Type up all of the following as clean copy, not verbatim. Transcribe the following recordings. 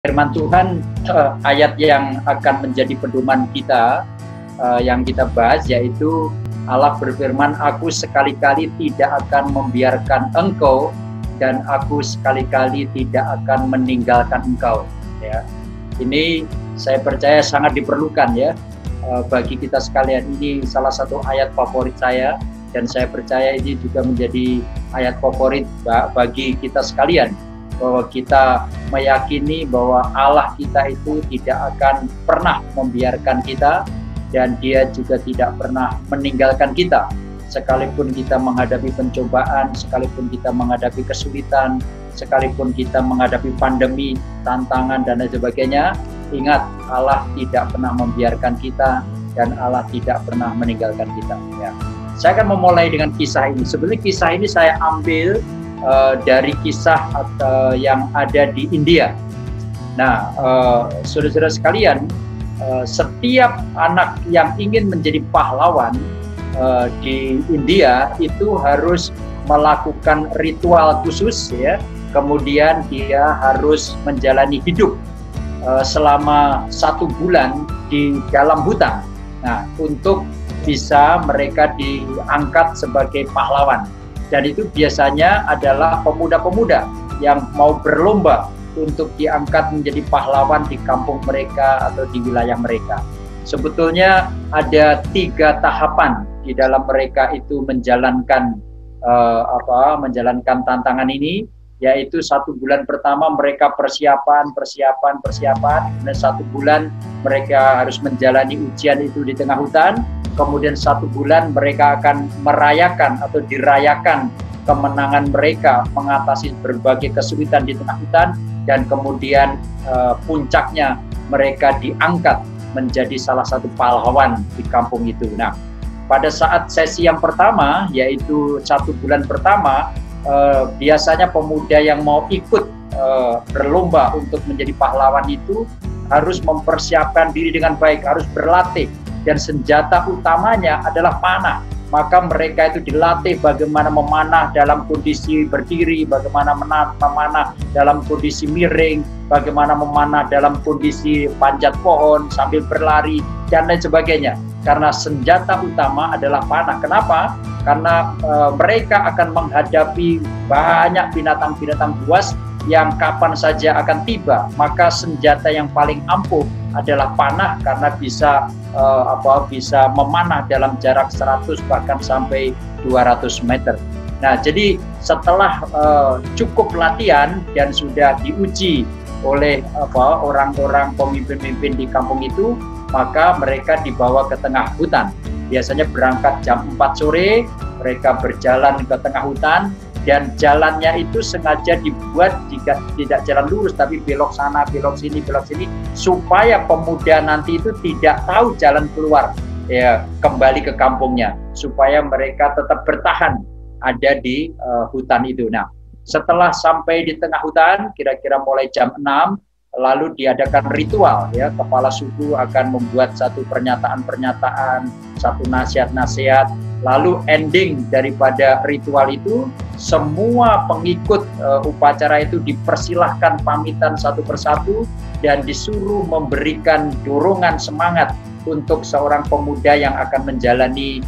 Firman Tuhan, ayat yang akan menjadi pedoman kita, yang kita bahas, yaitu Allah berfirman, "Aku sekali-kali tidak akan membiarkan engkau, dan aku sekali-kali tidak akan meninggalkan engkau." Ya, ini saya percaya sangat diperlukan ya bagi kita sekalian. Ini salah satu ayat favorit saya, dan saya percaya ini juga menjadi ayat favorit bagi kita sekalian, bahwa kita meyakini bahwa Allah kita itu tidak akan pernah membiarkan kita, dan Dia juga tidak pernah meninggalkan kita. Sekalipun kita menghadapi pencobaan, sekalipun kita menghadapi kesulitan, sekalipun kita menghadapi pandemi, tantangan, dan lain sebagainya, ingat, Allah tidak pernah membiarkan kita, dan Allah tidak pernah meninggalkan kita. Ya. Saya akan memulai dengan kisah ini. Sebenarnya kisah ini saya ambil dari kisah yang ada di India. Nah, saudara-saudara sekalian, setiap anak yang ingin menjadi pahlawan di India itu harus melakukan ritual khusus, ya. Kemudian dia harus menjalani hidup selama 1 bulan di dalam hutan. Nah, untuk bisa mereka diangkat sebagai pahlawan. Dan itu biasanya adalah pemuda-pemuda yang mau berlomba untuk diangkat menjadi pahlawan di kampung mereka atau di wilayah mereka. Sebetulnya ada 3 tahapan di dalam mereka itu menjalankan menjalankan tantangan ini, yaitu 1 bulan pertama mereka persiapan, dan 1 bulan mereka harus menjalani ujian itu di tengah hutan. Kemudian 1 bulan mereka akan merayakan atau dirayakan kemenangan mereka mengatasi berbagai kesulitan di tengah hutan, dan kemudian puncaknya mereka diangkat menjadi salah satu pahlawan di kampung itu. Nah, pada saat sesi yang pertama, yaitu 1 bulan pertama, biasanya pemuda yang mau ikut berlomba untuk menjadi pahlawan itu harus mempersiapkan diri dengan baik, harus berlatih. Dan senjata utamanya adalah panah. Maka mereka itu dilatih bagaimana memanah dalam kondisi berdiri, bagaimana memanah dalam kondisi miring, bagaimana memanah dalam kondisi panjat pohon sambil berlari, dan lain sebagainya. Karena senjata utama adalah panah. Kenapa? Karena mereka akan menghadapi banyak binatang-binatang buas yang kapan saja akan tiba. Maka senjata yang paling ampuh adalah panah, karena bisa memanah dalam jarak 100 bahkan sampai 200 meter. Nah, jadi setelah cukup latihan dan sudah diuji oleh orang-orang pemimpin-pemimpin di kampung itu, maka mereka dibawa ke tengah hutan. Biasanya berangkat jam 4 sore, mereka berjalan ke tengah hutan, dan jalannya itu sengaja dibuat tidak jalan lurus, tapi belok sana, belok sini, supaya pemuda nanti itu tidak tahu jalan keluar, ya, kembali ke kampungnya, supaya mereka tetap bertahan ada di hutan itu. Nah, setelah sampai di tengah hutan, kira-kira mulai jam 6, lalu diadakan ritual, ya. Kepala suku akan membuat satu pernyataan-pernyataan, satu nasihat-nasihat. Lalu ending daripada ritual itu, semua pengikut upacara itu dipersilahkan pamitan satu persatu dan disuruh memberikan dorongan semangat untuk seorang pemuda yang akan menjalani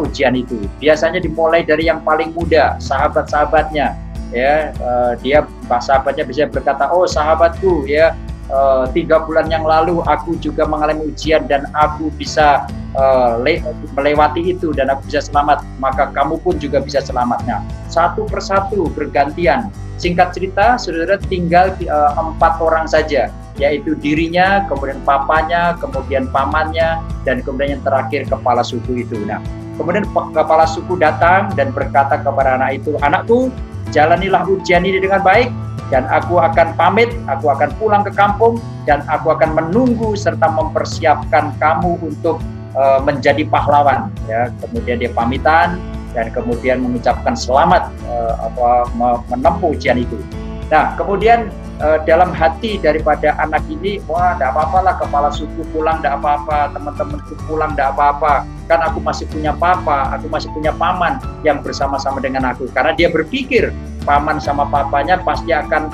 ujian itu. Biasanya dimulai dari yang paling muda, sahabat-sahabatnya, ya. Sahabatnya bisa berkata, "Oh sahabatku, ya, 3 bulan yang lalu aku juga mengalami ujian dan aku bisa melewati itu dan aku bisa selamat, maka kamu pun juga bisa selamatnya." Satu persatu bergantian. Singkat cerita, saudara, tinggal 4 orang saja, yaitu dirinya, kemudian papanya, kemudian pamannya, dan kemudian yang terakhir kepala suku itu. Nah, kemudian kepala suku datang dan berkata kepada anak itu, "Anakku, jalanilah ujian ini dengan baik, dan aku akan pamit, aku akan pulang ke kampung, dan aku akan menunggu serta mempersiapkan kamu untuk menjadi pahlawan." Ya, kemudian dia pamitan dan kemudian mengucapkan selamat menempuh ujian itu. Nah, kemudian dalam hati daripada anak ini, wah, tidak apa-apa lah, kepala suku pulang tidak apa-apa, teman-temanku pulang tidak apa-apa, kan aku masih punya papa, aku masih punya paman yang bersama-sama dengan aku. Karena dia berpikir paman sama papanya pasti akan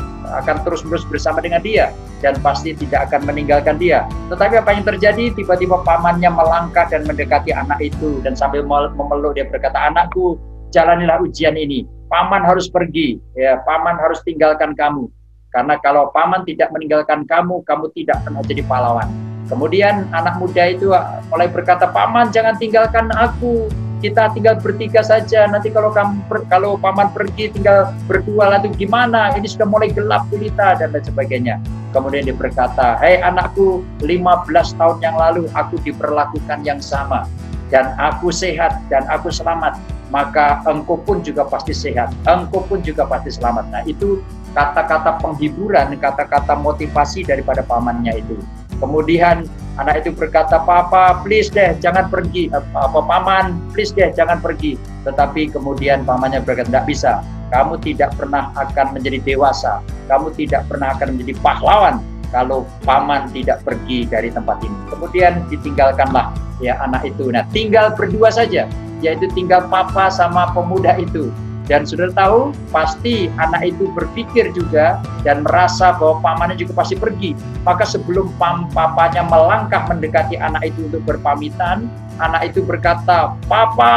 terus-menerus bersama dengan dia dan pasti tidak akan meninggalkan dia. Tetapi apa yang terjadi? Tiba-tiba pamannya melangkah dan mendekati anak itu dan sambil memeluk dia berkata, "Anakku, jalanilah ujian ini. Paman harus pergi, ya, paman harus tinggalkan kamu. Karena kalau paman tidak meninggalkan kamu, kamu tidak pernah jadi pahlawan." Kemudian anak muda itu mulai berkata, "Paman, jangan tinggalkan aku. Kita tinggal bertiga saja. Nanti kalau paman pergi tinggal berdua lalu gimana? Ini sudah mulai gelap gulita," dan lain sebagainya. Kemudian dia berkata, "Hei anakku, 15 tahun yang lalu aku diperlakukan yang sama dan aku sehat dan aku selamat. Maka engkau pun juga pasti sehat. Engkau pun juga pasti selamat." Nah, itu kata-kata penghiburan, kata-kata motivasi daripada pamannya itu. Kemudian anak itu berkata, "Papa, please deh, jangan pergi. Paman, please deh, jangan pergi." Tetapi kemudian pamannya berkata, "Tidak bisa. Kamu tidak pernah akan menjadi dewasa. Kamu tidak pernah akan menjadi pahlawan kalau paman tidak pergi dari tempat ini." Kemudian ditinggalkanlah ya anak itu. Nah, tinggal berdua saja, yaitu tinggal papa sama pemuda itu. Dan sudah tahu, pasti anak itu berpikir juga dan merasa bahwa pamannya juga pasti pergi. Maka sebelum papanya melangkah mendekati anak itu untuk berpamitan, anak itu berkata, "Papa,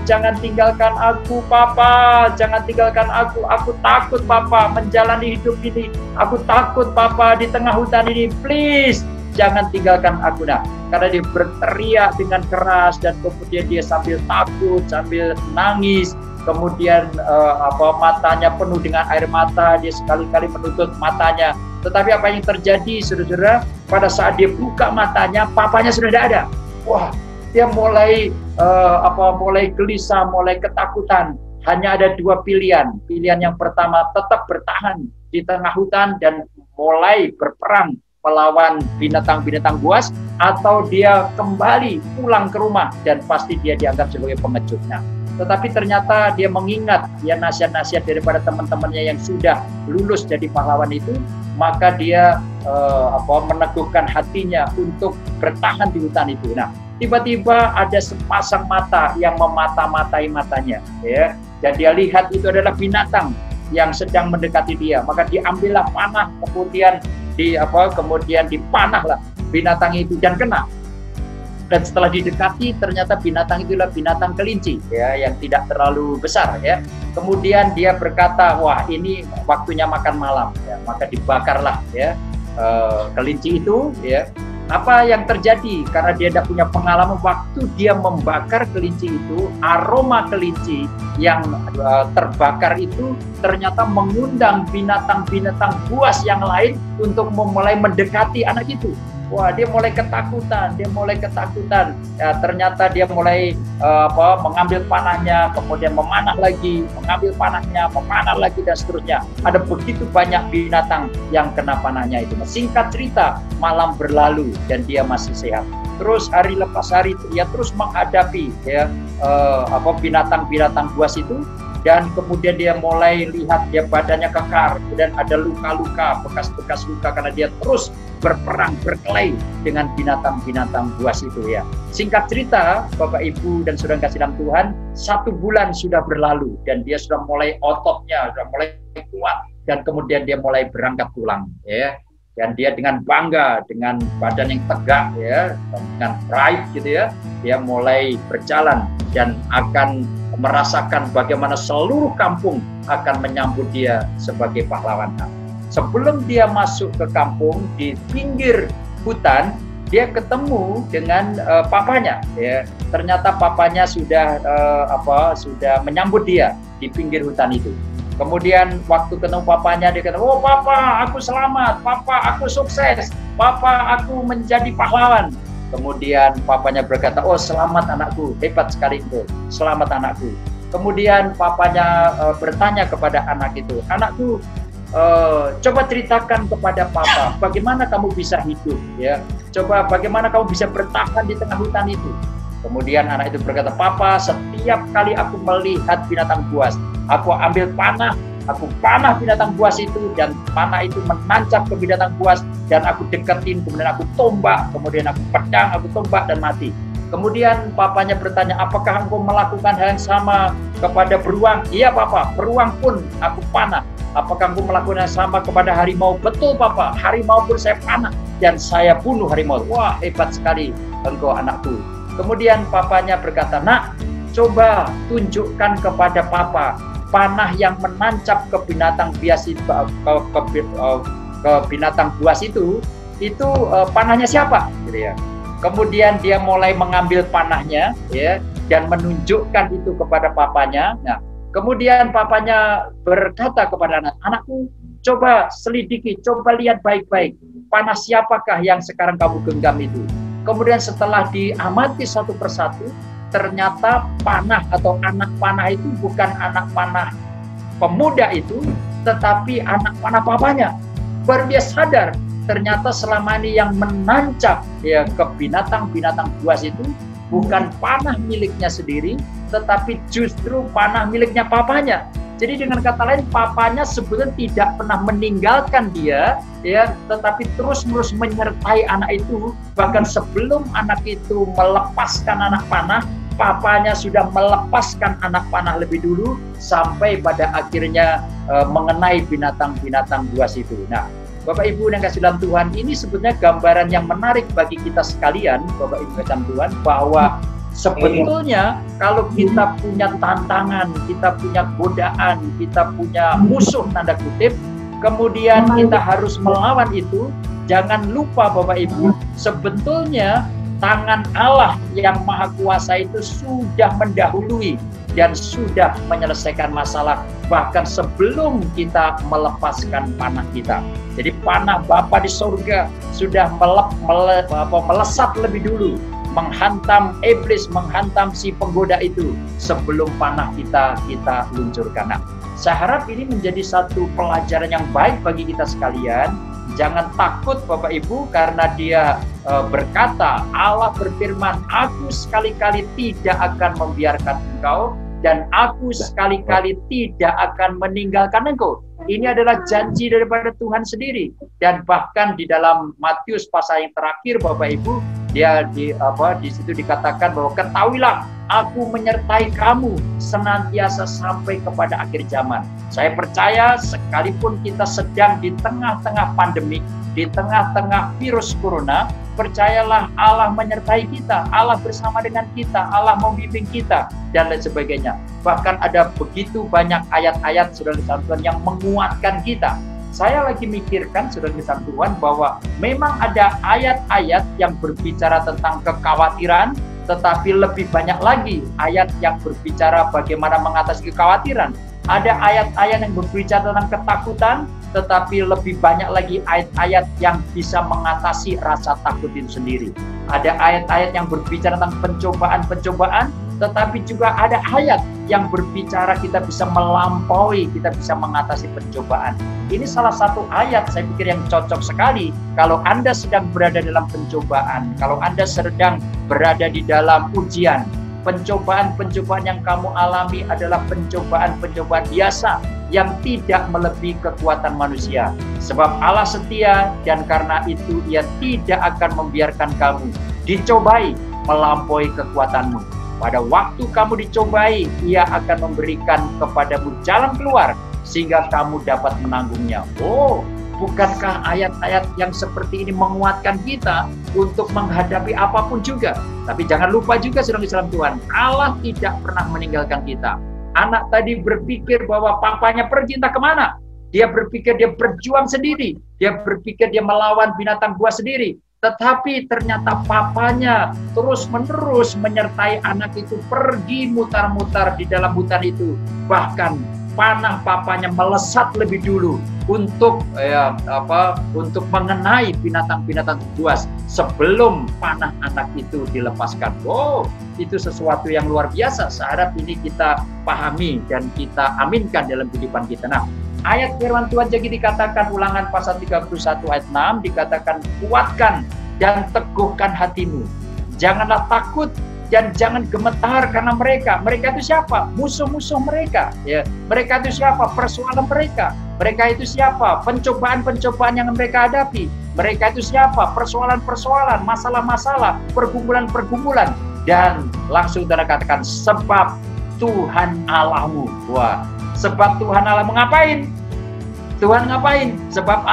jangan tinggalkan aku, Papa, jangan tinggalkan aku. Aku takut, Papa, menjalani hidup ini. Aku takut, Papa, di tengah hutan ini. Please, jangan tinggalkan aku." Nah, karena dia berteriak dengan keras dan kemudian dia sambil takut, sambil nangis. Kemudian matanya penuh dengan air mata, dia sekali-kali menutup matanya. Tetapi apa yang terjadi, saudara-saudara, pada saat dia buka matanya, papanya sudah tidak ada. Wah, dia mulai gelisah, mulai ketakutan. Hanya ada dua pilihan. Pilihan yang pertama, tetap bertahan di tengah hutan dan mulai berperang melawan binatang-binatang buas, atau dia kembali pulang ke rumah dan pasti dia dianggap sebagai pengecut. Nah, tetapi ternyata dia mengingat ya nasihat-nasihat daripada teman-temannya yang sudah lulus jadi pahlawan itu, maka dia meneguhkan hatinya untuk bertahan di hutan itu. Nah, tiba-tiba ada sepasang mata yang memata-matai matanya, ya. Dan dia lihat itu adalah binatang yang sedang mendekati dia. Maka diambillah panah, kemudian dipanahlah binatang itu dan kena. Dan setelah didekati, ternyata binatang itulah binatang kelinci, ya, yang tidak terlalu besar, ya. Kemudian dia berkata, "Wah, ini waktunya makan malam," ya. Maka dibakarlah, ya, kelinci itu, ya. Apa yang terjadi? Karena dia tidak punya pengalaman, waktu dia membakar kelinci itu, aroma kelinci yang terbakar itu ternyata mengundang binatang-binatang buas yang lain untuk memulai mendekati anak itu. Wah, dia mulai ketakutan. Ya, ternyata dia mulai mengambil panahnya, kemudian memanah lagi, mengambil panahnya, memanah lagi, dan seterusnya. Ada begitu banyak binatang yang kena panahnya itu. Singkat cerita, malam berlalu dan dia masih sehat. Terus hari lepas hari dia terus menghadapi ya binatang-binatang buas itu. Dan kemudian dia mulai lihat dia badannya kekar, kemudian ada luka-luka, bekas-bekas luka karena dia terus berperang, berkelahi dengan binatang-binatang buas itu, ya. Singkat cerita, Bapak Ibu dan saudara kasih dalam Tuhan, 1 bulan sudah berlalu dan dia sudah mulai ototnya, sudah mulai kuat, dan kemudian dia mulai berangkat pulang, ya. Dan dia dengan bangga, dengan badan yang tegak, ya, dengan pride gitu, ya, dia mulai berjalan dan akan merasakan bagaimana seluruh kampung akan menyambut dia sebagai pahlawan. Sebelum dia masuk ke kampung, di pinggir hutan, dia ketemu dengan papanya. Ya. Ternyata papanya sudah menyambut dia di pinggir hutan itu. Kemudian waktu ketemu papanya, dia kata, "Oh papa, aku selamat. Papa, aku sukses. Papa, aku menjadi pahlawan." Kemudian papanya berkata, "Oh selamat anakku, hebat sekali itu, selamat anakku." Kemudian papanya bertanya kepada anak itu, "Anakku, coba ceritakan kepada papa, bagaimana kamu bisa hidup, ya? Coba bagaimana kamu bisa bertahan di tengah hutan itu?" Kemudian anak itu berkata, "Papa, setiap kali aku melihat binatang buas, aku ambil panah, aku panah binatang buas itu, dan panah itu menancap ke binatang buas, dan aku deketin, kemudian aku tombak, kemudian aku pedang, aku tombak dan mati. Kemudian papanya bertanya, apakah engkau melakukan hal yang sama kepada beruang? Iya papa, beruang pun aku panah. Apakah engkau melakukan yang sama kepada harimau? Betul papa, harimau pun saya panah dan saya bunuh harimau. Wah, hebat sekali engkau anakku. Kemudian papanya berkata, nak, coba tunjukkan kepada papa panah yang menancap ke binatang buas itu, ke binatang buas itu panahnya siapa? Gitu ya. Kemudian dia mulai mengambil panahnya, ya, dan menunjukkan itu kepada papanya. Nah, kemudian papanya berkata kepada anakku, coba selidiki, coba lihat baik-baik, panah siapakah yang sekarang kamu genggam itu. Kemudian setelah diamati satu persatu, ternyata panah atau anak panah itu bukan anak panah pemuda itu, tetapi anak panah papanya. Baru dia sadar, ternyata selama ini yang menancap ya ke binatang-binatang buas itu bukan panah miliknya sendiri, tetapi justru panah miliknya papanya. Jadi dengan kata lain, papanya sebetulnya tidak pernah meninggalkan dia, ya, tetapi terus-menerus menyertai anak itu. Bahkan sebelum anak itu melepaskan anak panah, papanya sudah melepaskan anak panah lebih dulu sampai pada akhirnya mengenai binatang-binatang buas itu. Nah, Bapak Ibu yang kasih dalam Tuhan, ini sebetulnya gambaran yang menarik bagi kita sekalian, Bapak Ibu dalam Tuhan, bahwa sebetulnya kalau kita punya tantangan, kita punya godaan, kita punya musuh tanda kutip, kemudian kita harus melawan itu, jangan lupa Bapak Ibu, sebetulnya tangan Allah yang Maha Kuasa itu sudah mendahului dan sudah menyelesaikan masalah bahkan sebelum kita melepaskan panah kita. Jadi panah Bapa di surga sudah melesat lebih dulu, menghantam iblis, menghantam si penggoda itu sebelum panah kita luncurkan. Nah, saya harap ini menjadi satu pelajaran yang baik bagi kita sekalian. Jangan takut Bapak Ibu, karena dia berkata, Allah berfirman, aku sekali-kali tidak akan membiarkan engkau dan aku sekali-kali tidak akan meninggalkan engkau. Ini adalah janji daripada Tuhan sendiri. Dan bahkan di dalam Matius pasal yang terakhir Bapak Ibu, dia di situ dikatakan bahwa ketahuilah aku menyertai kamu senantiasa sampai kepada akhir zaman. Saya percaya sekalipun kita sedang di tengah-tengah pandemi, di tengah-tengah virus corona, percayalah Allah menyertai kita, Allah bersama dengan kita, Allah membimbing kita, dan lain sebagainya. Bahkan ada begitu banyak ayat-ayat saudara Tuhan yang menguatkan kita. Saya lagi mikirkan saudara Tuhan bahwa memang ada ayat-ayat yang berbicara tentang kekhawatiran, tetapi lebih banyak lagi ayat yang berbicara bagaimana mengatasi kekhawatiran. Ada ayat-ayat yang berbicara tentang ketakutan, tetapi lebih banyak lagi ayat-ayat yang bisa mengatasi rasa takut itu sendiri. Ada ayat-ayat yang berbicara tentang pencobaan-pencobaan, tetapi juga ada ayat yang berbicara kita bisa melampaui, kita bisa mengatasi pencobaan. Ini salah satu ayat saya pikir yang cocok sekali kalau Anda sedang berada dalam pencobaan, kalau Anda sedang berada di dalam ujian. Pencobaan-pencobaan yang kamu alami adalah pencobaan-pencobaan biasa yang tidak melebihi kekuatan manusia. Sebab Allah setia dan karena itu Ia tidak akan membiarkan kamu dicobai melampaui kekuatanmu. Pada waktu kamu dicobai, Ia akan memberikan kepadamu jalan keluar sehingga kamu dapat menanggungnya. Oh, bukankah ayat-ayat yang seperti ini menguatkan kita untuk menghadapi apapun juga? Tapi jangan lupa juga saudara Islam Tuhan, Allah tidak pernah meninggalkan kita. Anak tadi berpikir bahwa papanya pergi entah kemana. Dia berpikir dia berjuang sendiri. Dia berpikir dia melawan binatang buas sendiri. Tetapi ternyata papanya terus-menerus menyertai anak itu pergi mutar-mutar di dalam hutan itu. Bahkan panah papanya melesat lebih dulu untuk mengenai binatang-binatang buas sebelum panah anak itu dilepaskan. Oh, itu sesuatu yang luar biasa. Saya harap ini kita pahami dan kita aminkan dalam kehidupan kita. Nah, ayat firman Tuhan jadi dikatakan Ulangan pasal 31 ayat 6 dikatakan, kuatkan dan teguhkan hatimu. Janganlah takut dan jangan gemetar karena mereka. Mereka itu siapa? Musuh-musuh mereka. Ya. Mereka itu siapa? Persoalan mereka. Mereka itu siapa? Pencobaan-pencobaan yang mereka hadapi. Mereka itu siapa? Persoalan-persoalan, masalah-masalah, pergumulan-pergumulan. Dan langsung Saudara katakan, sebab Tuhan Allahmu. Wah, sebab Tuhan Allahmu ngapain? Tuhan ngapain? Sebab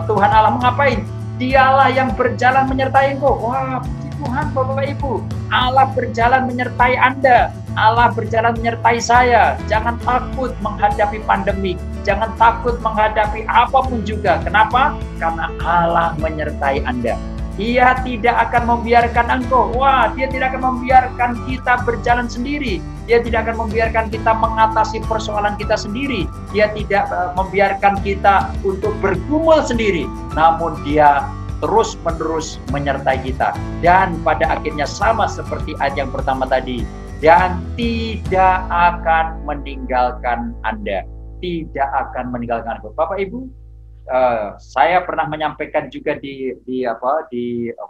Tuhan Allahmu ngapain? Dialah yang berjalan menyertai engkau. Wah, puji Tuhan Bapak Ibu. Allah berjalan menyertai Anda. Allah berjalan menyertai saya. Jangan takut menghadapi pandemi. Jangan takut menghadapi apapun juga. Kenapa? Karena Allah menyertai Anda. Dia tidak akan membiarkan engkau. Wah, Dia tidak akan membiarkan kita berjalan sendiri. Dia tidak akan membiarkan kita mengatasi persoalan kita sendiri. Dia tidak membiarkan kita untuk bergumul sendiri. Namun Dia terus-menerus menyertai kita. Dan pada akhirnya sama seperti ayat yang pertama tadi. Dan tidak akan meninggalkan Anda. Tidak akan meninggalkan Anda. Bapak Ibu, saya pernah menyampaikan juga di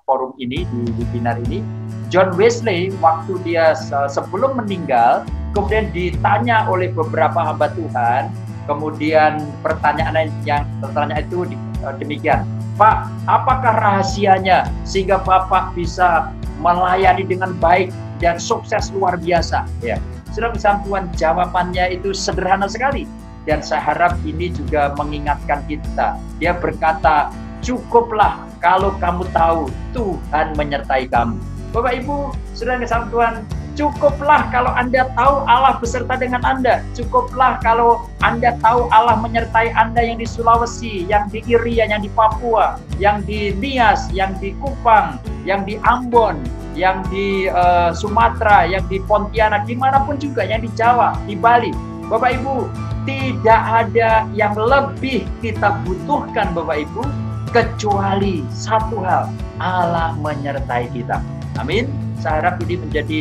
forum ini, di webinar ini, John Wesley waktu dia sebelum meninggal, kemudian ditanya oleh beberapa hamba Tuhan, kemudian pertanyaan itu demikian, Pak, apakah rahasianya sehingga Bapak bisa melayani dengan baik dan sukses luar biasa? Ya, Saudara Tuhan, jawabannya itu sederhana sekali. Dan saya harap ini juga mengingatkan kita. Dia berkata, cukuplah kalau kamu tahu Tuhan menyertai kamu. Bapak Ibu, Saudara kesal Tuhan, cukuplah kalau Anda tahu Allah beserta dengan Anda. Cukuplah kalau Anda tahu Allah menyertai Anda yang di Sulawesi, yang di Irian, yang di Papua, yang di Nias, yang di Kupang, yang di Ambon, yang di Sumatera, yang di Pontianak, dimanapun juga, yang di Jawa, di Bali. Bapak Ibu, tidak ada yang lebih kita butuhkan Bapak Ibu, kecuali satu hal, Allah menyertai kita. Amin. Saya harap ini menjadi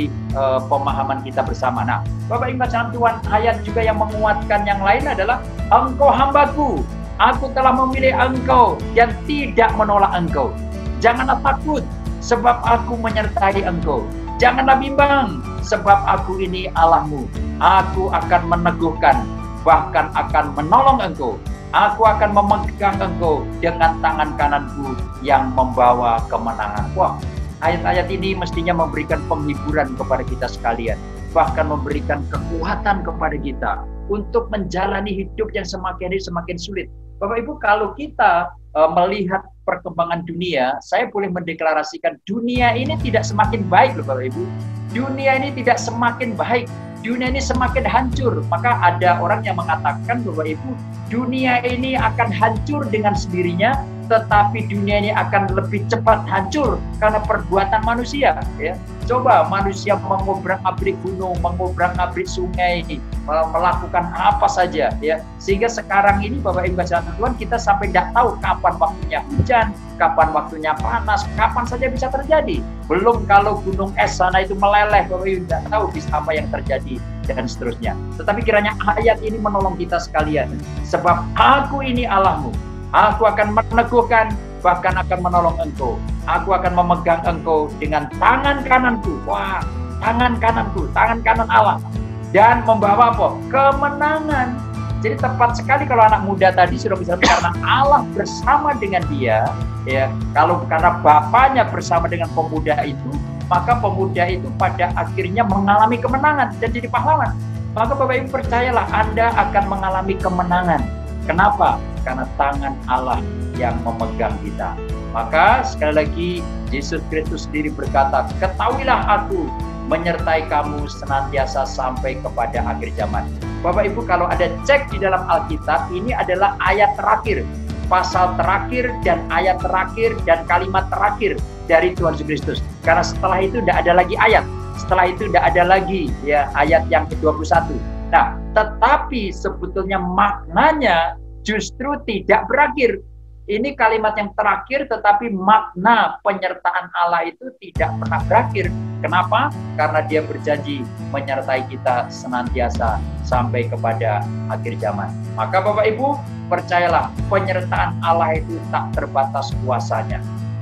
pemahaman kita bersama. Nah, Bapak Ibu dalam Tuhan, ayat juga yang menguatkan yang lain adalah, Engkau hambaku, aku telah memilih engkau dan tidak menolak engkau. Janganlah takut, sebab aku menyertai engkau. Janganlah bimbang, sebab aku ini Allahmu. Aku akan meneguhkan, bahkan akan menolong engkau. Aku akan memegang engkau dengan tangan kananku yang membawa kemenangan. Wah, ayat-ayat ini mestinya memberikan penghiburan kepada kita sekalian. Bahkan memberikan kekuatan kepada kita untuk menjalani hidup yang semakin sulit. Bapak Ibu, kalau kita melihat perkembangan dunia, saya boleh mendeklarasikan dunia ini tidak semakin baik loh Bapak Ibu. Dunia ini tidak semakin baik. Dunia ini semakin hancur. Maka ada orang yang mengatakan Bapak Ibu, dunia ini akan hancur dengan sendirinya, tetapi dunia ini akan lebih cepat hancur karena perbuatan manusia. Ya. Coba manusia mengobrak-abrik gunung, mengobrak-abrik sungai, melakukan apa saja, ya. Sehingga sekarang ini Bapak Ibu Tuhan, kita sampai tidak tahu kapan waktunya hujan, kapan waktunya panas, kapan saja bisa terjadi. Belum kalau gunung es sana itu meleleh, Bapak Ibu tidak tahu bisa apa yang terjadi dan seterusnya. Tetapi kiranya ayat ini menolong kita sekalian. Sebab aku ini Allahmu, aku akan meneguhkan, bahkan akan menolong engkau. Aku akan memegang engkau dengan tangan kananku. Wah, tangan kananku, tangan kanan Allah. Dan membawa apa? Kemenangan. Jadi tepat sekali kalau anak muda tadi sudah bisa, karena Allah bersama dengan dia. Ya, kalau karena bapaknya bersama dengan pemuda itu, maka pemuda itu pada akhirnya mengalami kemenangan dan jadi pahlawan. Maka Bapak Ibu percayalah, Anda akan mengalami kemenangan. Kenapa? Karena tangan Allah yang memegang kita. Maka sekali lagi Yesus Kristus sendiri berkata, ketahuilah aku menyertai kamu senantiasa sampai kepada akhir zaman. Bapak Ibu, kalau ada cek di dalam Alkitab, ini adalah ayat terakhir, pasal terakhir dan ayat terakhir dan kalimat terakhir dari Tuhan Yesus Kristus. Karena setelah itu tidak ada lagi ayat, setelah itu tidak ada lagi ya ayat yang ke-21. Nah, tetapi sebetulnya maknanya justru tidak berakhir. Ini kalimat yang terakhir, tetapi makna penyertaan Allah itu tidak pernah berakhir. Kenapa? Karena dia berjanji menyertai kita senantiasa sampai kepada akhir zaman. Maka Bapak Ibu, percayalah, penyertaan Allah itu tak terbatas kuasanya.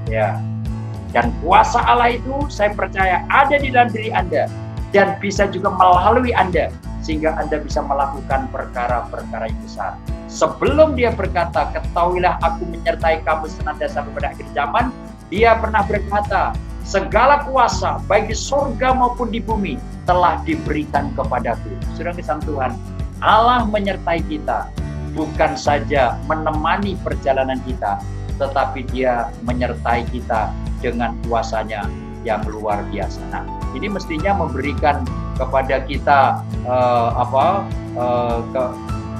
Ya. Dan kuasa Allah itu saya percaya ada di dalam diri Anda dan bisa juga melalui Anda, sehingga Anda bisa melakukan perkara-perkara yang besar. Sebelum dia berkata, ketahuilah aku menyertai kamu senantiasa sampai pada akhir zaman, dia pernah berkata, segala kuasa baik di surga maupun di bumi telah diberikan kepadaku. Saudara kesan Tuhan, Allah menyertai kita, bukan saja menemani perjalanan kita, tetapi Dia menyertai kita dengan kuasanya yang luar biasa. Nah, ini mestinya memberikan kepada kita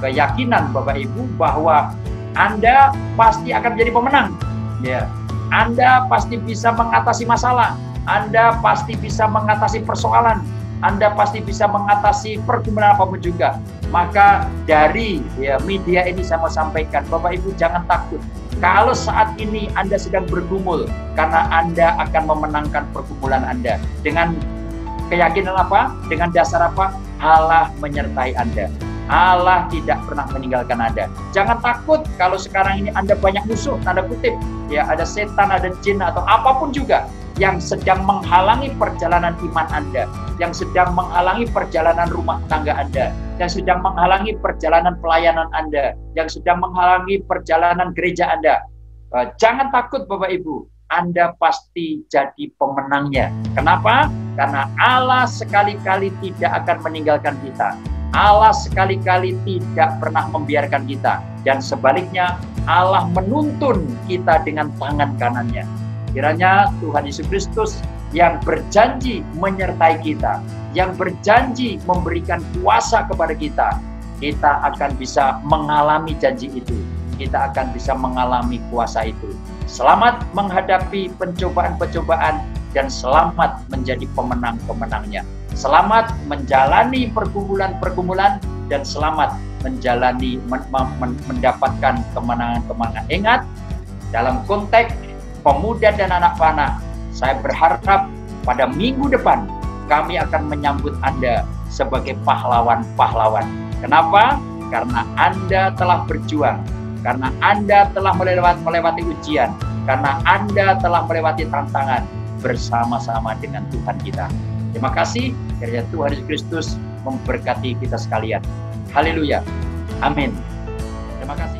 keyakinan Bapak Ibu bahwa Anda pasti akan menjadi pemenang. Ya, Anda pasti bisa mengatasi masalah, Anda pasti bisa mengatasi persoalan, Anda pasti bisa mengatasi pergumulan apapun juga. Maka dari media ini saya mau sampaikan, Bapak Ibu jangan takut. Kalau saat ini Anda sedang bergumul, karena Anda akan memenangkan pergumulan Anda. Dengan keyakinan apa? Dengan dasar apa? Allah menyertai Anda. Allah tidak pernah meninggalkan Anda. Jangan takut kalau sekarang ini Anda banyak musuh, tanda kutip. Ya, ada setan, ada jin, atau apapun juga yang sedang menghalangi perjalanan iman Anda, yang sedang menghalangi perjalanan rumah tangga Anda, yang sedang menghalangi perjalanan pelayanan Anda, yang sedang menghalangi perjalanan gereja Anda. Jangan takut Bapak Ibu, Anda pasti jadi pemenangnya. Kenapa? Karena Allah sekali-kali tidak akan meninggalkan kita. Allah sekali-kali tidak pernah membiarkan kita. Dan sebaliknya, Allah menuntun kita dengan tangan kanannya. Kiranya Tuhan Yesus Kristus yang berjanji menyertai kita, yang berjanji memberikan kuasa kepada kita, kita akan bisa mengalami janji itu. Kita akan bisa mengalami kuasa itu. Selamat menghadapi pencobaan-pencobaan dan selamat menjadi pemenang-pemenangnya. Selamat menjalani pergumulan-pergumulan dan selamat menjalani mendapatkan kemenangan-kemenangan. Ingat, dalam konteks pemuda dan anak panah, saya berharap pada minggu depan kami akan menyambut Anda sebagai pahlawan-pahlawan. Kenapa? Karena Anda telah berjuang, karena Anda telah melewati ujian, karena Anda telah melewati tantangan bersama-sama dengan Tuhan kita. Terima kasih, kiranya Tuhan Yesus Kristus memberkati kita sekalian. Haleluya. Amin. Terima kasih.